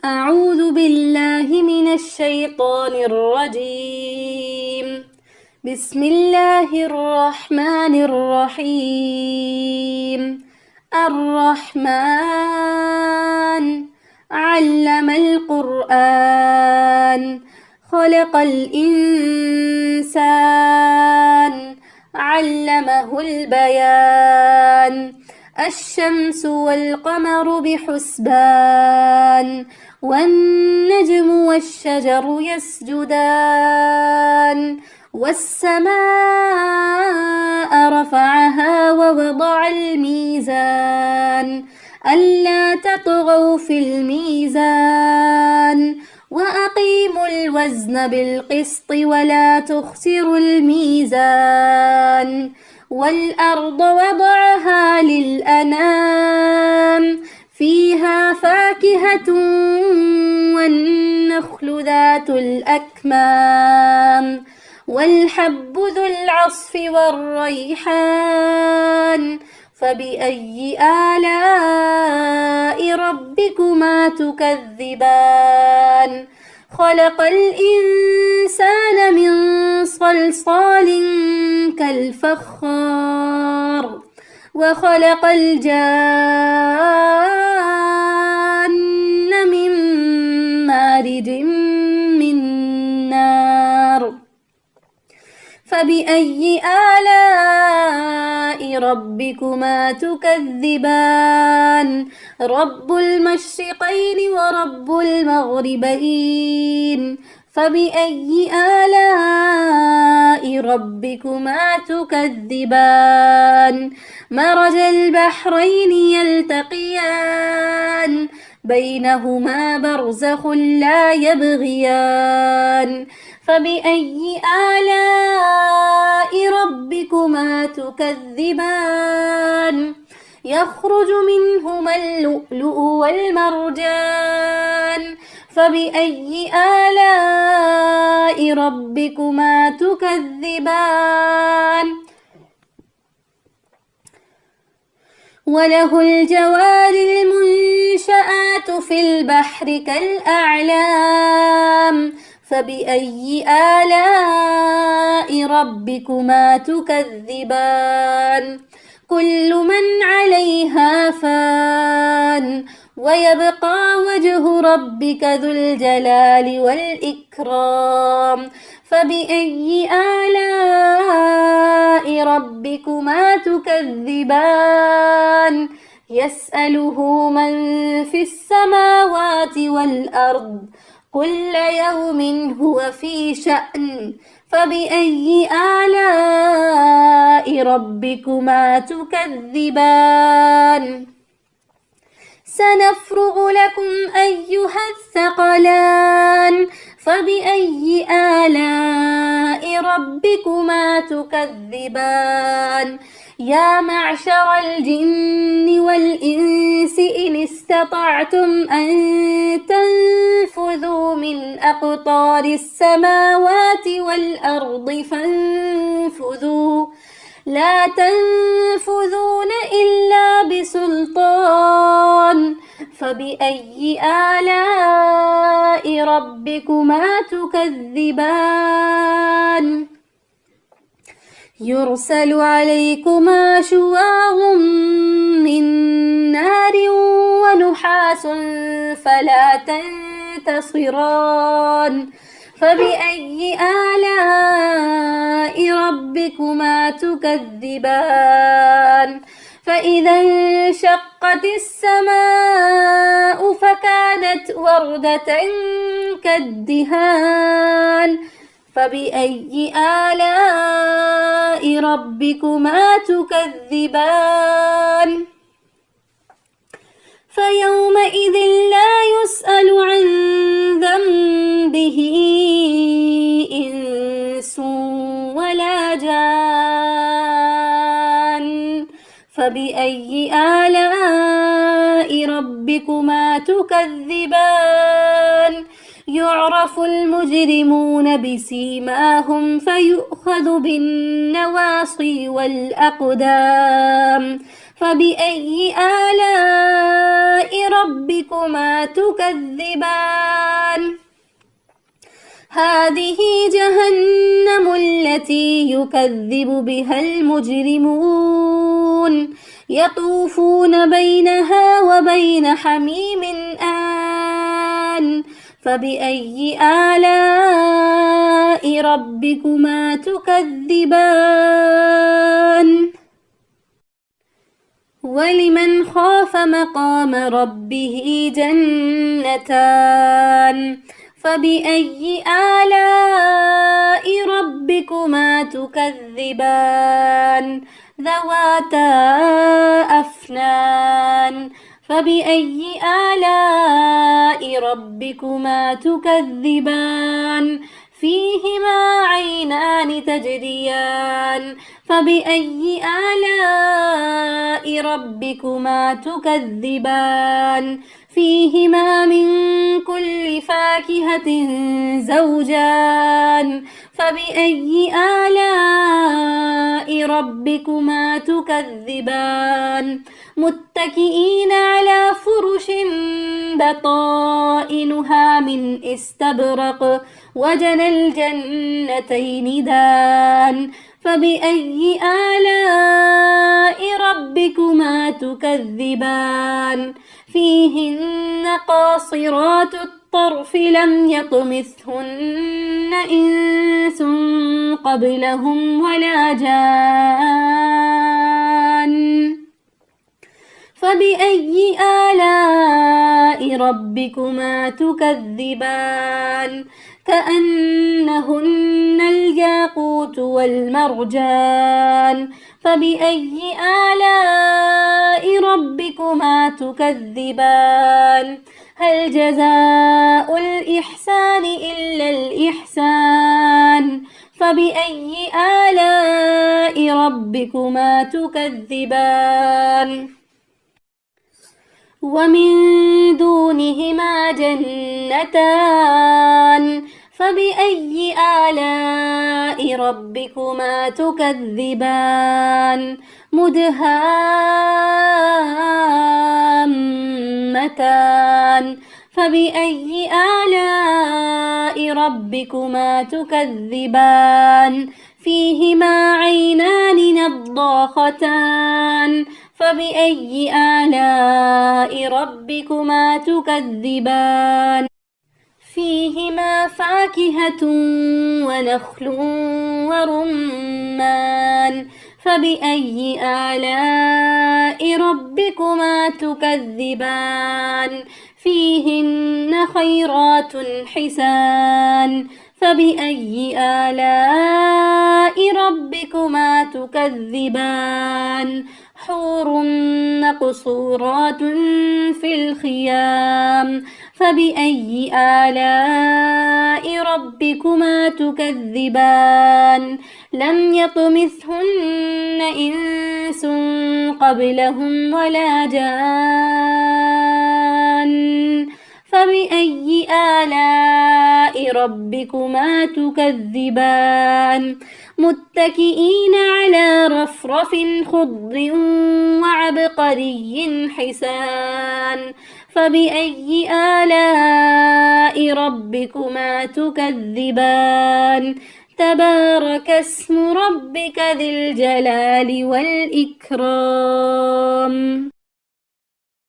أعوذ بالله من الشيطان الرجيم. بسم الله الرحمن الرحيم. الرحمن علم القرآن خلق الإنسان علمه البيان. الشمس والقمر بحسبان والنجم والشجر يسجدان. والسماء رفعها ووضع الميزان ألا تطغوا في الميزان وأقيموا الوزن بالقسط ولا تخسروا الميزان. والأرض وضعها للأنام فيها فاكهة والنخل ذات الأكمام والحب ذو العصف والريحان. فبأي آلاء ربكما تكذبان؟ خلق الإنسان من صلصال كالفخار وخلق الجان من مارج من نار. فبأي آلاء ربكما تكذبان؟ رب المشرقين ورب المغربين. فبأي آلاء ربكما تكذبان؟ مرج البحرين يلتقيان بينهما برزخ لا يبغيان. فبأي آلاء ربكما تكذبان؟ يخرج منهما اللؤلؤ والمرجان. فبأي آلاء ربكما تكذبان؟ وله الجوار المنشآت في البحر كالأعلام. فبأي آلاء ربكما تكذبان؟ كل من عليها فان ويبقى وجه ربك ذو الجلال والإكرام. فبأي آلاء ربكما تكذبان؟ يسأله من في السماوات والأرض كل يوم هو في شأن. فبأي آلاء ربكما تكذبان؟ سنفرغ لكم أيها الثقلان. فبأي آلاء ربكما تكذبان؟ يا معشر الجن والإنس إن استطعتم أن تنفذوا من أقطار السماوات والأرض فانفذوا لا تنفذون إلا بسلطان. فبأي آلاء ربكما تكذبان؟ يرسل عليكما شواظ من نار ونحاس فلا تنتصران. فبأي آلاء ربكما تكذبان؟ فإذا انشقت السماء فكانت وردة كالدهان. فبأي آلاء ربكما تكذبان؟ فيومئذ لا يسأل عن ذنبه إنس ولا جان. فبأي آلاء ربكما تكذبان؟ يعرف المجرمون بسيماهم فيؤخذ بالنواصي والأقدام. فبأي آلاء ربكما تكذبان هذه جهنم التي يكذب بها المجرمون يطوفون بينها وبين حميم آن فبأي آلاء ربكما تكذبان ولمن خاف مقام ربه جنتان فبأي آلاء ربكما تكذبان ذواتا أفنان فبأي آلاء ربكما تكذبان فيهما عينان تجريان فبأي آلاء ربكما تكذبان فيهما من كل فاكهة زوجان فبأي آلاء ربكما تكذبان متكئين على فرش بطائنها من استبرق وجنى الجنتين دان فبأي آلاء ربكما تكذبان فيهن قاصرات الطرف لم يطمثهن إنس قبلهم ولا جان فبأي آلاء ربكما تكذبان كأنهن الياقوت والمرجان فبأي آلاء ربكما تكذبان هل جزاء الإحسان إلا الإحسان فبأي آلاء ربكما تكذبان ومن دونهما جنتان فبأي آلاء ربكما تكذبان مدهامتان فبأي آلاء ربكما تكذبان فيهما عينان نضاختان فبأي آلاء ربكما تكذبان فيهما فاكهة ونخل ورمان فبأي آلاء ربكما تكذبان فيهن خيرات حسان فبأي آلاء ربكما تكذبان حور مقصورات في الخيام فبأي آلاء ربكما تكذبان لم يطمثهن إنس قبلهم ولا جان فبأي آلاء ربكما تكذبان متكئين على رفرف خضر وعبقري حسان فبأي آلاء ربكما تكذبان تبارك اسم ربك ذي الجلال والإكرام